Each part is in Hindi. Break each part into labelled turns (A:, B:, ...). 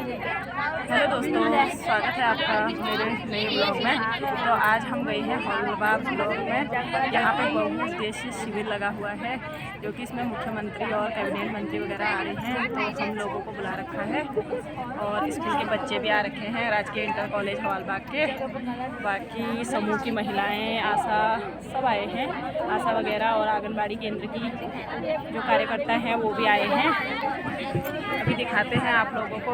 A: हेलो दोस्तों, स्वागत है आपका मेरे नए ब्लॉग में। तो आज हम गए हैं हौलबाग ब्लॉक में। यहाँ पे बहुउद्देशीय शिविर लगा हुआ है, जो कि इसमें मुख्यमंत्री और कैबिनेट मंत्री वगैरह आ रहे हैं। तो हम लोगों को बुला रखा है और स्कूल के बच्चे भी आ रखे हैं, राजकीय इंटर कॉलेज हौलबाग के। बाकी समूह की महिलाएँ, आशा सब आए हैं, आशा वगैरह, और आंगनबाड़ी केंद्र की जो कार्यकर्ता हैं वो भी आए हैं। अभी दिखाते हैं आप लोगों को,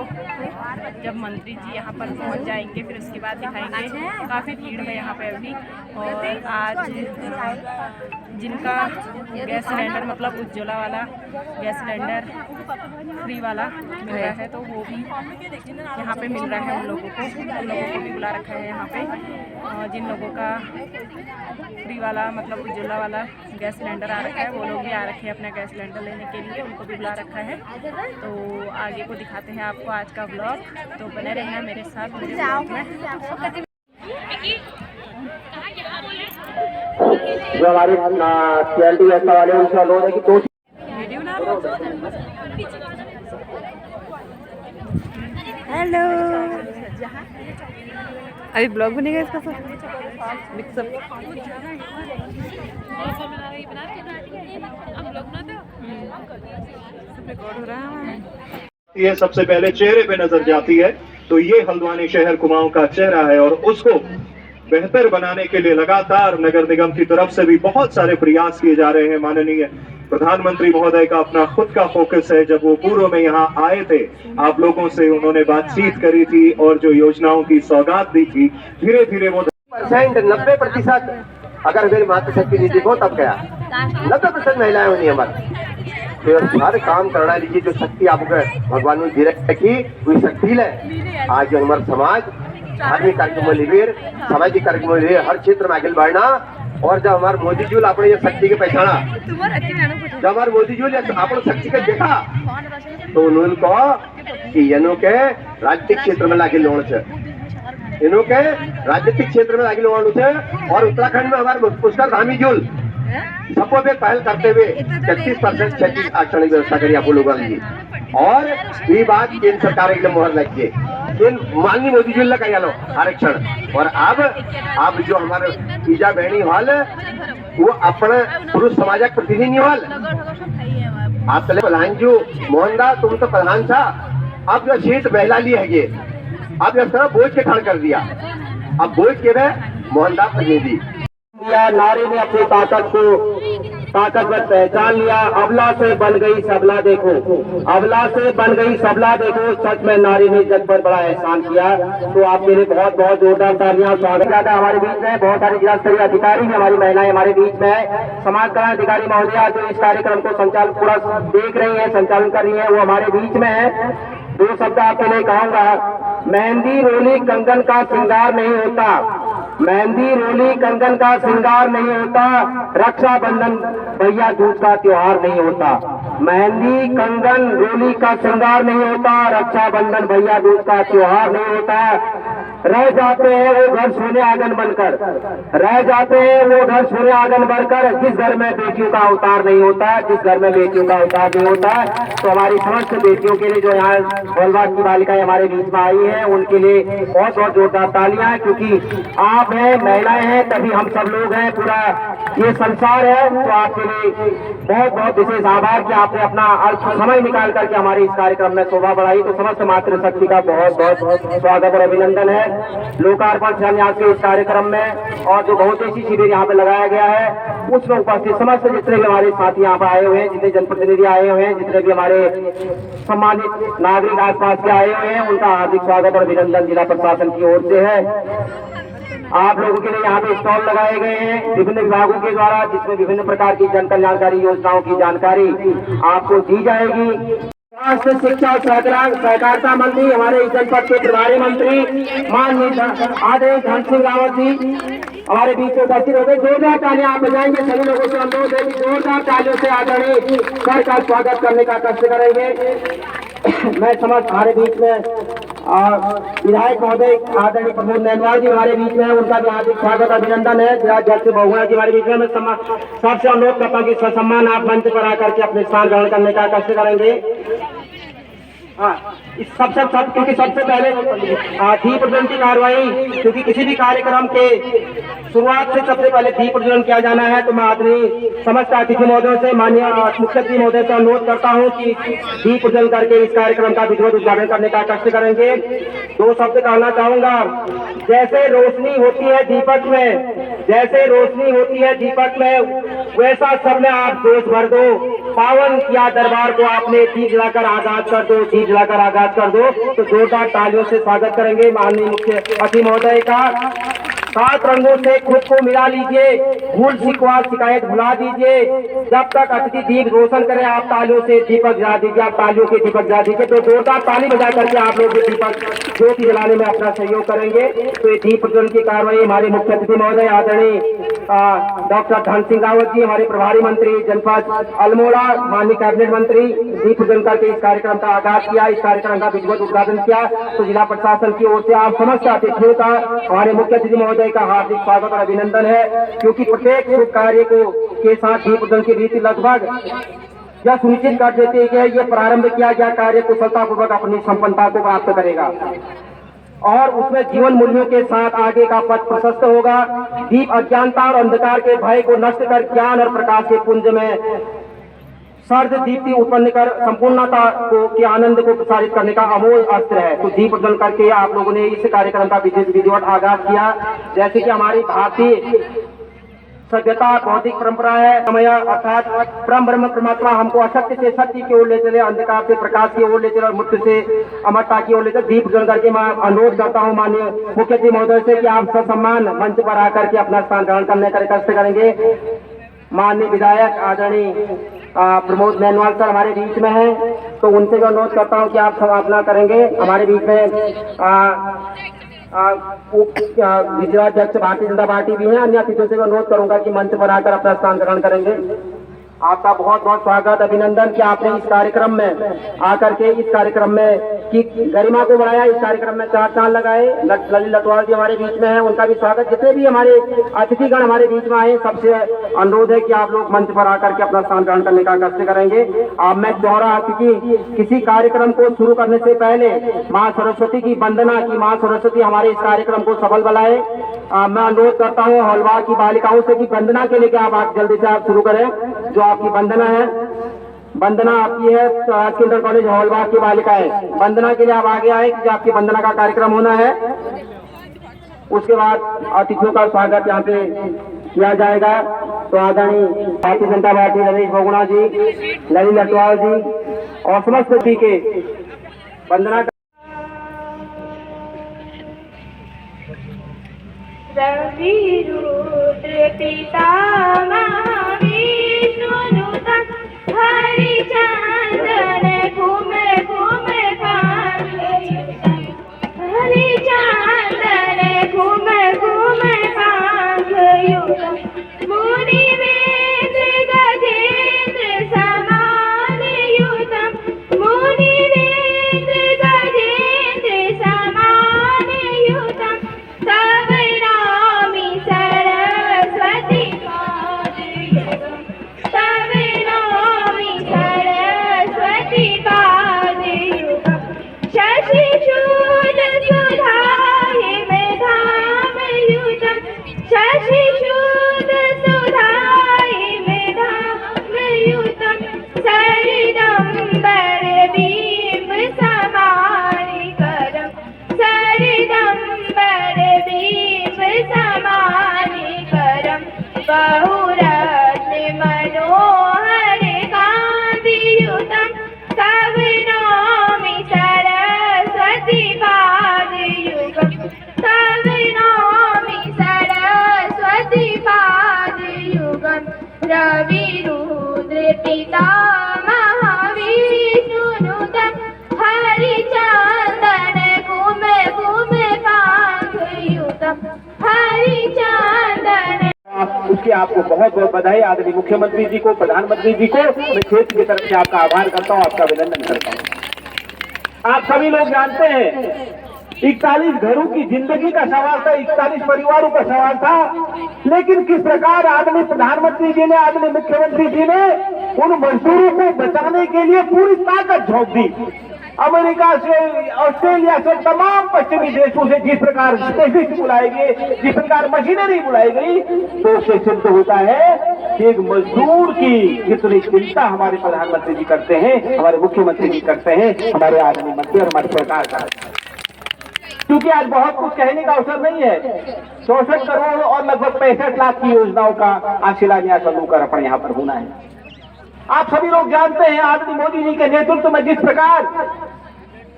A: जब मंत्री जी यहाँ पर पहुँच जाएंगे फिर उसके बाद दिखाएंगे। काफ़ी भीड़ है यहाँ पे अभी। और आज जिनका गैस सिलेंडर मतलब उज्ज्वला वाला गैस सिलेंडर फ्री वाला मिल रहा है, तो वो भी यहाँ पे मिल रहा है उन लोगों को भी बुला रखा है यहाँ पे। जिन लोगों का फ्री वाला मतलब उज्ज्वला वाला गैस सिलेंडर आ रखा है, वो लोग भी आ रखे हैं अपना गैस सिलेंडर लेने के लिए, उनको भी बुला रखा है। तो आगे को दिखाते हैं आपको आज का ब्लॉग, तो बने रहना मेरे साथ मेरे ब्लॉग में।
B: जो हमारी TLT ऐसा वाले उनसे अनुरोध है कि दो
A: वीडियो ना हेलो, अभी ब्लॉग बनेगा इसका सब मिक्सअप। रिकॉर्ड हो रहा है।
C: ये सबसे पहले चेहरे पे नजर जाती है, तो ये हल्द्वानी शहर कुमाऊं का चेहरा है और उसको बेहतर बनाने के लिए लगातार नगर निगम की तरफ से भी बहुत सारे प्रयास किए जा रहे हैं। माननीय प्रधानमंत्री महोदय का अपना खुद का फोकस है। जब वो पूर्व में यहाँ आए थे, आप लोगों से उन्होंने बातचीत करी थी और जो योजनाओं की सौगात दी थी, धीरे धीरे वो
B: 90% अगर मेरी मातृशक्ति निधि को तब गया 90% महिलाएं होनी हमारी। तो हर काम करना लीजिए, जो शक्ति आपको भगवान ने दे रखी वही शक्ति है। आज जो हमारा समाज धार्मिक कार्यक्रमों लिए, सामाजिक कार्यक्रमों लिए हर क्षेत्र में आगे बढ़ना, और जब हमारे मोदी जी अपने ये शक्ति के पहचाना, जब हमारे मोदी जी अपने शक्ति के देखा, तो उन्होंने कहा कि इनों के राजनीतिक क्षेत्र में लागे लोण से, इनों के राजनीतिक क्षेत्र में लागे लोण से। और उत्तराखंड में हमारे पुष्कर धामी जुल सबको भी पहल करते हुए 33% 36 आरक्षण की व्यवस्था करी आप लोगों ने। और ये बात केंद्र सरकार के लिए मोहर लगी है, माननीय मोदी जी लगा लो आरक्षण। और अब जो हमारे ईजा बहनी हॉल वो अपने पुरुष समाज का प्रतिनिधि हॉल आप चले प्रधान जी मोहनदास, तुम तो प्रधान था, अब जो सीट महिला ली है, अब जब तरह बोझ के खड़ कर दिया, अब बोझ के वे मोहनदास प्रतिनिधि नारी ने अपनी ताकतवर पहचान लिया। अबला से बन गई सबला देखो, अबला से बन गई सबला देखो, सच में नारी ने जग पर बड़ा एहसान किया। तो आपके लिए बहुत बहुत जोरदार तालियां। स्वागत है हमारे बीच में बहुत सारे जिला स्तरीय अधिकारी भी हमारी महिलाएं हमारे बीच में है। समाज कल्याण अधिकारी महोदया जो इस कार्यक्रम को संचालन पूरा देख रही है, संचालन कर रही है, वो हमारे बीच में है। दो शब्द आपके लिए कहूंगा। मेहंदी रोली कंगन का श्रृंगार नहीं होता, मेहंदी रोली कंगन का श्रृंगार नहीं होता, रक्षाबंधन भैया दूज का त्योहार नहीं होता। मेहंदी कंगन रोली का श्रृंगार नहीं होता, रक्षाबंधन भैया दूज का त्योहार नहीं होता। रह जाते हैं वो घर सोने आंगन बनकर, रह जाते हैं वो घर सोने आंगन बनकर, जिस घर में बेटियों का अवतार नहीं होता, जिस घर में बेटियों का अवतार नहीं होता। तो हमारी समस्त बेटियों के लिए जो यहाँ हौलबाग की बालिकाएं हमारे बीच में आई हैं, उनके लिए बहुत बहुत जोरदार तालियां, क्योंकि आप हैं, महिलाएं हैं, तभी हम सब लोग हैं, पूरा ये संसार है। तो आपके लिए बहुत बहुत विशेष आभार कि आपने अपना अल्प समय निकाल करके हमारे इस कार्यक्रम में शोभा बढ़ाई। तो समस्त मातृशक्ति का बहुत बहुत स्वागत और अभिनंदन है। लोकार्पण शिलान्यास के इस कार्यक्रम में और जो बहुउद्देशीय शिविर यहाँ पे लगाया गया है, उसमें उपस्थित समस्त जितने भी हमारे साथी यहाँ पे आए हुए हैं, जितने जनप्रतिनिधि आए हुए हैं, जितने भी हमारे सम्मानित नागरिक आसपास के आए हुए हैं, उनका हार्दिक स्वागत और अभिनंदन जिला प्रशासन की ओर से है। आप लोगों के लिए यहाँ पे स्टॉल लगाए गए हैं विभिन्न विभागों के द्वारा, जिसमें विभिन्न प्रकार की जन कल्याणकारी योजनाओं की जानकारी आपको दी जाएगी। स्वास्थ्य, शिक्षा और सहकारिता मंत्री, हमारे इस जनपद के प्रभारी मंत्री माननीय आदरणीय धन सिंह रावत जी हमारे बीच में उपस्थित हो गए। जोरदार तालियां आप बजाएंगे। सभी लोगों से अनुरोध है कि जोरदार तालियों से आदरणीय सर का स्वागत करने का कष्ट करेंगे। मैं समझ हमारे बीच में विधायक महोदय आदरणीय प्रमोद नैनवाल जी हमारे बीच में है, उनका भी हार्दिक स्वागत अभिनंदन है। जिला जज बहुगुणा जी हमारे बीच में, सबसे अनुरोध करता हूँ कि ससम्मान आप मंच पर आकर के अपने स्थान ग्रहण करने का कष्ट करेंगे।
D: क्योंकि सबसे पहले दीप प्रज्वलन की कार्रवाई, क्योंकि किसी भी कार्यक्रम के शुरुआत से सबसे पहले दीप प्रज्वलन किया जाना है, तो मैं आदरणीय समस्त अतिथि महोदयों से, माननीय मुख्य अतिथि महोदय से अनुरोध करता हूं कि दीप प्रज्वलन करके इस कार्यक्रम का विधिवत उद्घाटन करने का कष्ट करेंगे। 2 शब्द कहना चाहूंगा। जैसे रोशनी होती है दीपक में, जैसे रोशनी होती है दीपक में, वैसा सब में आप जोश भर दो। पावन किया दरबार को आपने, दीप जलाकर आगाज कर दो, दीप जलाकर आगाज कर दो। तो जोरदार तालियों से स्वागत करेंगे माननीय मुख्य अतिथि महोदय का। 7 रंगों से खुद को मिला लीजिए, भूल शिकवा शिकायत भुला दीजिए। जब तक अतिथि दीप रोशन करे, आप तालियों से दीपक जला दीजिए, आप तालियों के दीपक जला दीजिए। तो जोरदार ताली बजा करके आप लोग दीपक ज्योति जलाने में अपना सहयोग करेंगे। तो ये दीप प्रज्वलन की कार्रवाई हमारे मुख्य अतिथि महोदय आदरणीय डॉक्टर धन सिंह रावत जी, हमारे प्रभारी मंत्री जनपद अल्मोड़ा, माननीय कैबिनेट मंत्री, दीप प्रज्वलन करके इस कार्यक्रम का आगाज किया, इस कार्यक्रम का विधिवत उद्घाटन किया। तो जिला प्रशासन की ओर से आप समस्त अतिथियों का, हमारे मुख्य अतिथि महोदय का हार्दिक स्वागत और अभिनंदन है, क्योंकि प्रत्येक शुभ कार्य को के साथ दीप प्रज्वलन की रीति लगभग यह सुनिश्चित कर देते हैं कि यह प्रारंभ किया गया कार्य कुशलतापूर्वक अपनी संपन्नता को प्राप्त करेगा और उसमें जीवन मूल्यों के साथ आगे का पथ प्रशस्त होगा। दीप अज्ञानता और अंधकार के भय को नष्ट कर ज्ञान और प्रकाश के पुंज में सर्द दीप्ति उत्पन्न कर संपूर्णता को के आनंद को प्रसारित करने का अमोल अस्त्र है। तो दीप प्रज्वलन करके आप लोगों ने इस कार्यक्रम का विधिवत आगाज किया। जैसे कि हमारी भारतीय सभ्यता बौद्धिक परंपरा है, समय अर्थात ब्रह्म परमात्मा हमको असत्य से सत्य की ओर ले चले, अंधकार से प्रकाश की ओर ले चले और मृत्यु से अमरता की ओर ले चले। दीप प्रज्वलन करके मैं अनुरोध करता हूं माननीय मुख्य अतिथि महोदय से कि आप ससम्मान मंच पर आकर के अपना स्थान ग्रहण करने का कष्ट करेंगे। माननीय विधायक आदरणीय प्रमोद नैनवाल सर हमारे बीच में हैं, तो उनसे भी अनुरोध करता हूं कि आप समापना करेंगे। हमारे बीच में जिलाध्यक्ष भारतीय जनता पार्टी भी हैं, अन्य अतिथियों से भी अनुरोध करूंगा कि मंच पर आकर अपना स्थान ग्रहण करेंगे। आपका बहुत बहुत स्वागत अभिनंदन कि आपने इस कार्यक्रम में आकर के इस कार्यक्रम में की गरिमा को बढ़ाया, इस कार्यक्रम में 4 चांद लगाए। ललित लटवाल जी हमारे बीच में हैं, उनका भी स्वागत। जितने भी हमारे अतिथिगण हमारे बीच में आए, सबसे अनुरोध है कि आप लोग मंच पर आकर के अपना स्थान ग्रहण करने का कष्ट करेंगे। अब मैं दोहरा, क्योंकि किसी कार्यक्रम को शुरू करने से पहले माँ सरस्वती की वंदना की, माँ सरस्वती हमारे इस कार्यक्रम को सफल बनाए। मैं अनुरोध करता हूँ हॉलवार की बालिकाओं से कि वंदना के लिए आप जल्दी से आप शुरू करें। जो आपकी वंदना है, वंदना आपकी है राजकीय इंटर कॉलेज हॉलबाग की बालिकाएं, वंदना के लिए आप आगे आए कि आपकी वंदना का कार्यक्रम होना है। उसके बाद अतिथियों का स्वागत यहाँ पे किया जाएगा। तो आदरणीय भारतीय जनता पार्टी रमेश बोगुणा जी, ललित लटवाल जी और समस्त के वंदना
E: रवि रुद्र पितामह विष्णुनुतं हरिचंदन घूमे घूमे पांगयुतं, हरिचंदन घूमे घूमे पांगयुतं, मुनिवेन्द्र गजेन्द्र समानयुतं, मुनिवेन्द्र गजेन्द्र समानयुतं, तव नामि सरस्वती पादयुगं, तव नामि सरस्वती पादयुगं, शशिशूल सुधाहि मेधामयुतं, शशिशूल सुधाहि मेधामयुतं, सरदम्बर बिम्ब समानिकरं, सरदम्बर बिम्ब समानिकरं, बहुरत्न मनोहर कान्तियुतं, तव नामि सरस्वती पादयुगं, तव नामि सरस्वती पादयुगं, रवि रुद्र पितामह विष्णुनुतं, हरिचंदन घूमे घूमे पांगयुतं, हरिचंदन।
D: उसकी आपको बहुत बहुत बधाई। आदरणीय मुख्यमंत्री जी को, प्रधानमंत्री जी को मैं क्षेत्र की तरफ से आपका आभार करता हूँ, आपका अभिनंदन करता हूँ। आप सभी लोग जानते हैं 41 घरों की जिंदगी का सवाल था, 41 परिवारों का सवाल था, लेकिन किस प्रकार आदरणीय प्रधानमंत्री जी ने, आदरणीय मुख्यमंत्री जी ने उन मजदूरों को बचाने के लिए पूरी ताकत झोंक दी। अमेरिका से, ऑस्ट्रेलिया से, तमाम पश्चिमी देशों से जिस प्रकार स्पेसिस्ट बुलाए गए, जिस प्रकार मशीनरी बुलाई गई, तो उससे सिद्ध होता है कि एक मजदूर की जितनी चिंता हमारे प्रधानमंत्री जी करते हैं, हमारे मुख्यमंत्री जी करते हैं, हमारे आदरणीय मंत्री और हमारी सरकार का। क्योंकि आज बहुत कुछ कहने का अवसर नहीं है। 64 करोड़ और लगभग 65 लाख की योजनाओं का आज शिलान्यास लोकार्पण यहाँ पर होना है। आप सभी लोग जानते हैं आदरणीय मोदी जी के नेतृत्व में जिस प्रकार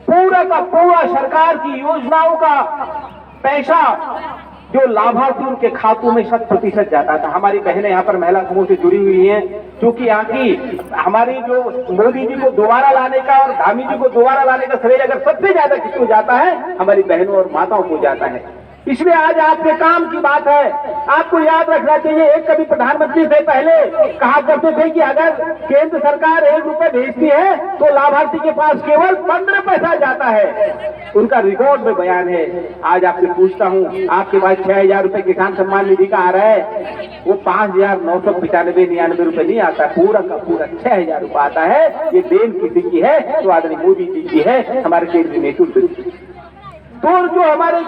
D: पूरा का पूरा सरकार की योजनाओं का पैसा जो लाभार्थी उनके खातों में 100% जाता था। हमारी बहनें यहाँ पर महिला समूह से जुड़ी हुई हैं, क्योंकि यहाँ की हमारी जो मोदी जी को दोबारा लाने का और धामी जी को दोबारा लाने का श्रेय अगर सबसे ज्यादा किसको जाता है, हमारी बहनों और माताओं को जाता है। इसलिए आज आपके काम की बात है। आपको याद रखना चाहिए, एक कभी प्रधानमंत्री से पहले कहा करते थे कि अगर केंद्र सरकार 1 रुपए भेजती है तो लाभार्थी के पास केवल 15 पैसा जाता है। उनका रिकॉर्ड में बयान है। आज आपसे पूछता हूं, आपके पास 6000 रुपए किसान सम्मान निधि का आ रहा है, वो 5995-99 रुपए नहीं आता, पूरा का पूरा 6000 रुपए आता है। ये देन किसी की है तो आदरणीय मोदी जी की है, हमारे केंद्रीय नेतृत्व की। तो जो हमारे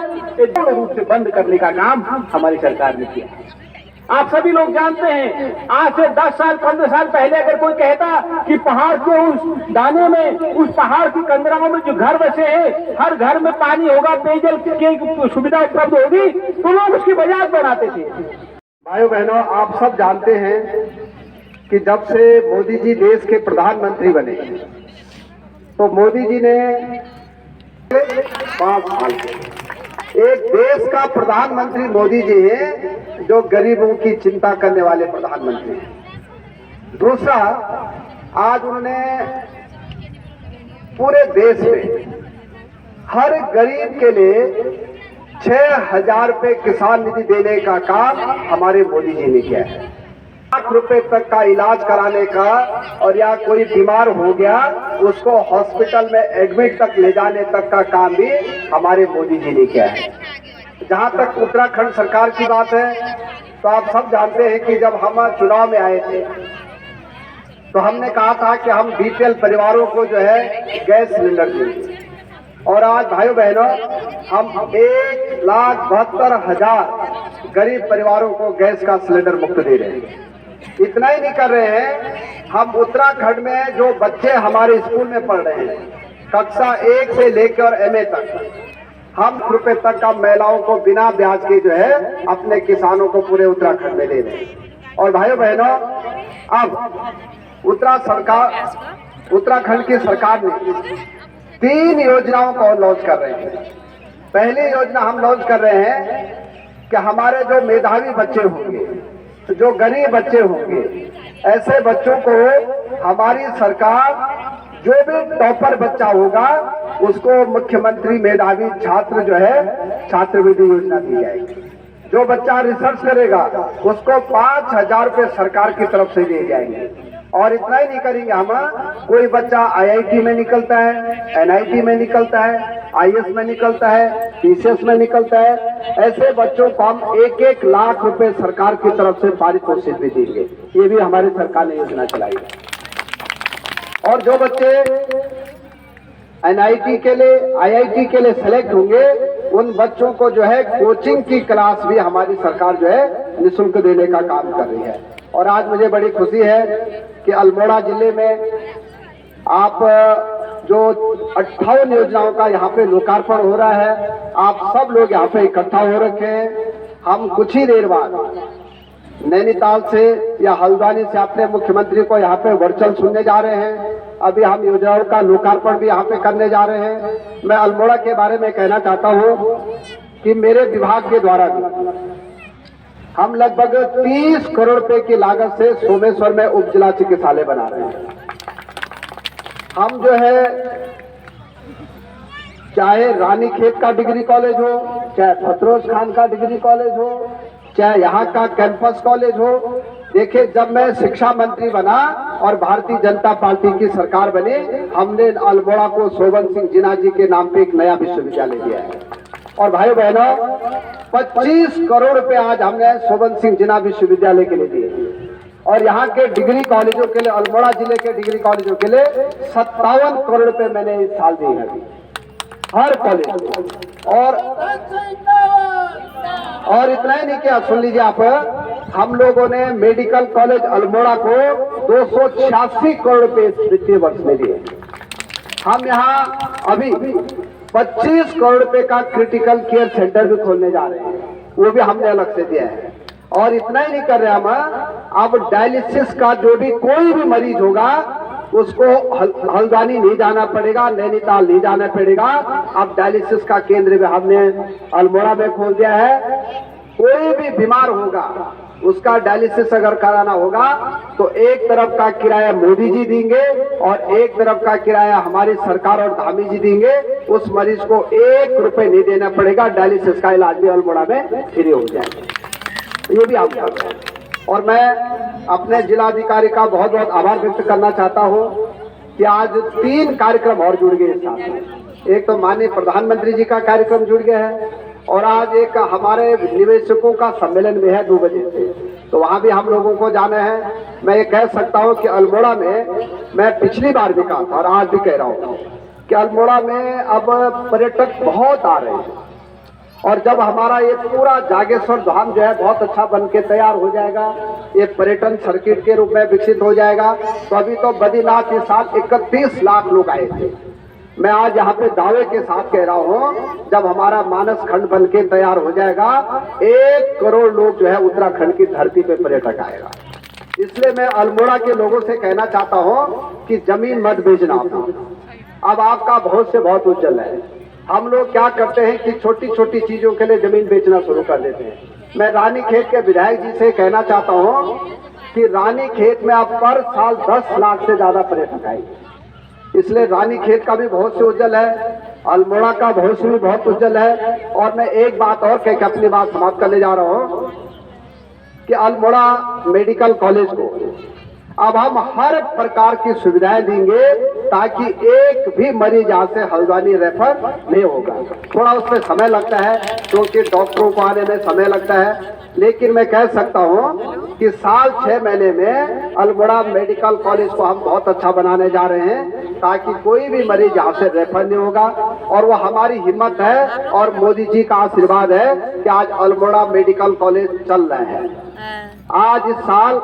D: पूर्ण रूप से बंद करने का काम हमारी सरकार ने किया। आप सभी लोग जानते हैं, आज से 10 साल 15 साल पहले अगर कोई कहता कि पहाड़ के उस दाने में, उस पहाड़ की कंदराओं में जो घर बसे हैं, हर घर में पानी होगा, पेयजल की सुविधा उपलब्ध होगी, तो लोग उसकी मजाक बनाते थे।
B: भाइयों बहनों, आप सब जानते हैं कि जब से मोदी जी देश के प्रधानमंत्री बने, तो मोदी जी ने 5 साल एक देश का प्रधानमंत्री मोदी जी हैं, जो गरीबों की चिंता करने वाले प्रधानमंत्री हैं। दूसरा, आज उन्होंने पूरे देश में हर गरीब के लिए 6000 रुपए किसान निधि देने का काम हमारे मोदी जी ने किया है। लाख रुपए तक का इलाज कराने का, और या कोई बीमार हो गया उसको हॉस्पिटल में एडमिट तक ले जाने तक का काम भी हमारे मोदी जी ने किया है। जहां तक उत्तराखंड सरकार की बात है, तो आप सब जानते हैं कि जब हम चुनाव में आए थे तो हमने कहा था कि हम बीपीएल परिवारों को जो है गैस सिलेंडर देंगे, और आज भाइयों बहनों हम 1,72,000 गरीब परिवारों को गैस का सिलेंडर मुफ्त दे रहे हैं। इतना ही नहीं कर रहे हैं, हम उत्तराखंड में जो बच्चे हमारे स्कूल में पढ़ रहे हैं, कक्षा 1 से लेकर MA तक, हम रुपए तक का महिलाओं को बिना ब्याज के जो है अपने किसानों को पूरे उत्तराखंड में दे रहे हैं। और भाइयों बहनों, अब उत्तराखंड की सरकार ने 3 योजनाओं को लॉन्च कर रहे हैं। पहली योजना हम लॉन्च कर रहे हैं कि हमारे जो मेधावी बच्चे होंगे, जो गरीब बच्चे होंगे, ऐसे बच्चों को हमारी सरकार जो भी टॉपर बच्चा होगा उसको मुख्यमंत्री मेधावी छात्र जो है छात्रवृत्ति योजना दी जाएगी। जो बच्चा रिसर्च करेगा उसको 5000 रुपए सरकार की तरफ से दिए जाएंगे। और इतना ही नहीं करेंगे हम, कोई बच्चा IIT में निकलता है, NIT में निकलता है, IAS में निकलता है, PCS में निकलता है, ऐसे बच्चों को हम 1-1 लाख रुपए सरकार की तरफ से पारितोषिक भी देंगे। ये भी हमारी सरकार ने योजना चलाई है। और जो बच्चे NIT के लिए, IIT के लिए सेलेक्ट होंगे, उन बच्चों को जो है कोचिंग की क्लास भी हमारी सरकार जो है निःशुल्क देने का काम कर रही है। और आज मुझे बड़ी खुशी है कि अल्मोड़ा जिले में आप जो 58 योजनाओं का यहाँ पे लोकार्पण हो रहा है, आप सब लोग यहाँ पे इकट्ठा हो रखे हैं। हम कुछ ही देर बाद नैनीताल से या हल्द्वानी से अपने मुख्यमंत्री को यहाँ पे वर्चुअल सुनने जा रहे हैं। अभी हम योजनाओं का लोकार्पण भी यहाँ पे करने जा रहे हैं। मैं अल्मोड़ा के बारे में कहना चाहता हूँ कि मेरे विभाग के द्वारा भी हम लगभग 30 करोड़ रुपए की लागत से सोमेश्वर में उप जिला चिकित्सालय बना रहे हैं। हम जो है चाहे रानीखेत का डिग्री कॉलेज हो, चाहे फतरोज खान का डिग्री कॉलेज हो, चाहे यहाँ का कैंपस कॉलेज हो, देखिए जब मैं शिक्षा मंत्री बना और भारतीय जनता पार्टी की सरकार बनी, हमने अल्मोड़ा को शोभन सिंह जिन्ना जी के नाम पे एक नया विश्वविद्यालय दिया है। और भाइयों बहनों, 25 करोड़ रुपए आज हमने शोभन सिंह जिन्ना विश्वविद्यालय के लिए दिए।
F: और यहाँ के डिग्री कॉलेजों के लिए, अल्मोड़ा जिले के डिग्री कॉलेजों के लिए 57 करोड़ रुपए मैंने इस साल दिए हैं हर कॉलेज। और इतना ही नहीं किया, सुन लीजिए आप, हम लोगों ने मेडिकल कॉलेज अल्मोड़ा को 286 करोड़ रुपए इस वित्तीय वर्ष में दिए। हम यहाँ अभी 25 करोड़ रुपए का क्रिटिकल केयर सेंटर भी खोलने जा रहे हैं, वो भी हमने अलग से दिया है। और इतना ही नहीं कर रहे हम, अब डायलिसिस का जो भी कोई भी मरीज होगा उसको हल्द्वानी नहीं जाना पड़ेगा, नैनीताल नहीं जाना पड़ेगा। अब डायलिसिस का केंद्र भी हमने अल्मोड़ा में खोल दिया है। कोई भी बीमार होगा उसका डायलिसिस अगर कराना होगा तो एक तरफ का किराया मोदी जी देंगे और एक तरफ का किराया हमारी सरकार और धामी जी देंगे। उस मरीज को 1 रुपए नहीं देना पड़ेगा, डायलिसिस का इलाज भी अल्मोड़ा में फ्री हो जाएगा। ये भी आप कर रहे हैं। और मैं अपने जिलाधिकारी का बहुत बहुत आभार व्यक्त करना चाहता हूं कि आज 3 कार्यक्रम और जुड़ गए साथ में। एक तो माननीय प्रधानमंत्री जी का कार्यक्रम जुड़ गया है और आज एक हमारे निवेशकों का सम्मेलन भी है 2 बजे से, तो वहां भी हम लोगों को जाना है। मैं ये कह सकता हूं कि अल्मोड़ा में, मैं पिछली बार भी कहा था और आज भी कह रहा हूं कि अल्मोड़ा में अब पर्यटक बहुत आ रहे हैं। और जब हमारा ये पूरा जागेश्वर धाम जो है बहुत अच्छा बन के तैयार हो जाएगा, ये पर्यटन सर्किट के रूप में विकसित हो जाएगा, तो अभी तो बद्रीनाथ के साथ 31 लाख लोग आए थे। मैं आज यहाँ पे दावे के साथ कह रहा हूँ, जब हमारा मानस खंड बन के तैयार हो जाएगा 1 करोड़ लोग जो है उत्तराखंड की धरती पे पर्यटक आएगा। इसलिए मैं अल्मोड़ा के लोगों से कहना चाहता हूँ कि जमीन मत बेचना। अब आपका भविष्य बहुत उज्जवल है। हम लोग क्या करते हैं कि छोटी छोटी चीजों के लिए जमीन बेचना शुरू कर देते हैं। मैं रानीखेत के विधायक जी से कहना चाहता हूं कि रानीखेत में अब पर साल 10 लाख से ज्यादा पर्यटक आएंगे। इसलिए रानीखेत का भी भविष्य उज्जवल है, अल्मोड़ा का भविष्य भी बहुत उज्जवल है। और मैं एक बात और कह के अपनी बात समाप्त करने जा रहा हूं कि अल्मोड़ा मेडिकल कॉलेज को अब हम हर प्रकार की सुविधाएं देंगे ताकि एक भी मरीज यहाँ से हल्द्वानी रेफर नहीं होगा। थोड़ा उसमें समय लगता है क्योंकि डॉक्टरों को आने में समय लगता है, लेकिन मैं कह सकता हूँ कि साल 6 महीने में अल्मोड़ा मेडिकल कॉलेज को हम बहुत अच्छा बनाने जा रहे हैं ताकि कोई भी मरीज यहाँ से रेफर नहीं होगा। और वो हमारी हिम्मत है और मोदी जी का आशीर्वाद है कि आज अल्मोड़ा मेडिकल कॉलेज चल रहे हैं। आज इस साल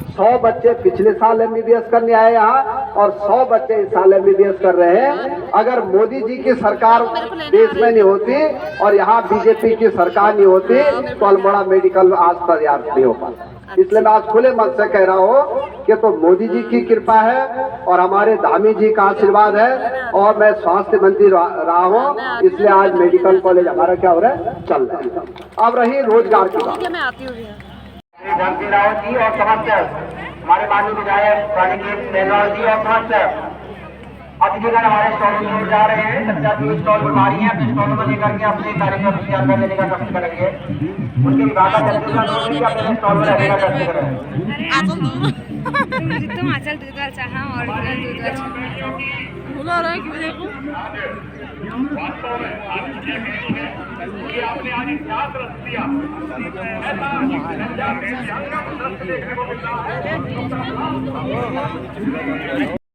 F: 100 बच्चे पिछले साल MBBS करने आए यहाँ और 100 बच्चे इस साल MBBS कर रहे हैं। अगर मोदी जी की सरकार देश में नहीं होती और यहाँ बीजेपी की सरकार नहीं होती तो अल्मोड़ा मेडिकल आज तैयार नहीं हो पाता। इसलिए मैं आज खुले मन से कह रहा हूँ कि तो मोदी जी की कृपा है और हमारे धामी जी का आशीर्वाद है और मैं स्वास्थ्य मंत्री रहा हूँ, इसलिए आज मेडिकल कॉलेज हमारा क्या हो रहा है, चल रहा है। अब रही रोजगार की बात,
D: जानकी रावत जी और समस्त हमारे माननीय विधायक रानीखेत मेहरवाल जी और समस्त अतिथिगण हमारे स्टॉल में जा रहे हैं। कक्षा की स्टॉल बनवा रही है, अपने स्टॉल में लेकर के अपने कार्यक्रम की जानकारी लेने का कष्ट करेंगे। उनके विभाग का अपने स्टॉल में रहने का कष्ट करेंगे।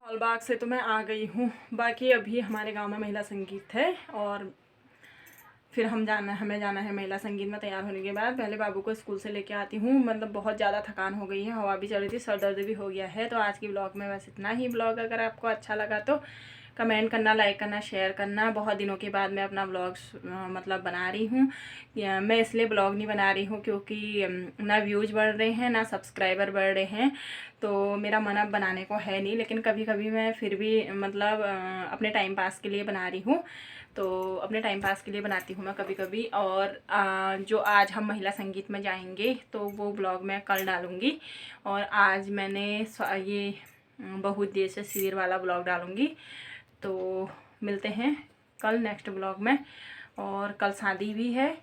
A: हॉलबाग से तो मैं आ गई हूँ, बाकी अभी हमारे गांव में महिला संगीत है और फिर हमें जाना है महिला संगीत में। तैयार होने के बाद पहले बाबू को स्कूल से लेके आती हूँ। मतलब बहुत ज़्यादा थकान हो गई है, हवा भी चल रही थी, सर दर्द भी हो गया है। तो आज की ब्लॉग में बस इतना ही। ब्लॉग अगर आपको अच्छा लगा तो कमेंट करना, लाइक करना, शेयर करना। बहुत दिनों के बाद मैं अपना ब्लॉग मतलब बना रही हूँ। मैं इसलिए ब्लॉग नहीं बना रही हूँ क्योंकि ना व्यूज़ बढ़ रहे हैं ना सब्सक्राइबर बढ़ रहे हैं, तो मेरा मन अब बनाने को है नहीं। लेकिन कभी कभी मैं फिर भी मतलब अपने टाइम पास के लिए बना रही हूँ, तो अपने टाइम पास के लिए बनाती हूँ मैं कभी कभी। और जो आज हम महिला संगीत में जाएंगे तो वो ब्लॉग मैं कल डालूँगी। और आज मैंने ये बहुउद्देश्य शिविर वाला ब्लॉग डालूँगी। तो मिलते हैं कल नेक्स्ट ब्लॉग में। और कल शादी भी है,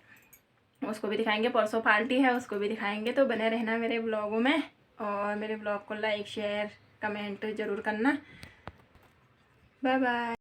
A: उसको भी दिखाएंगे। परसों पार्टी है, उसको भी दिखाएंगे। तो बने रहना मेरे ब्लॉगों में और मेरे ब्लॉग को लाइक शेयर कमेंट ज़रूर करना। Bye bye.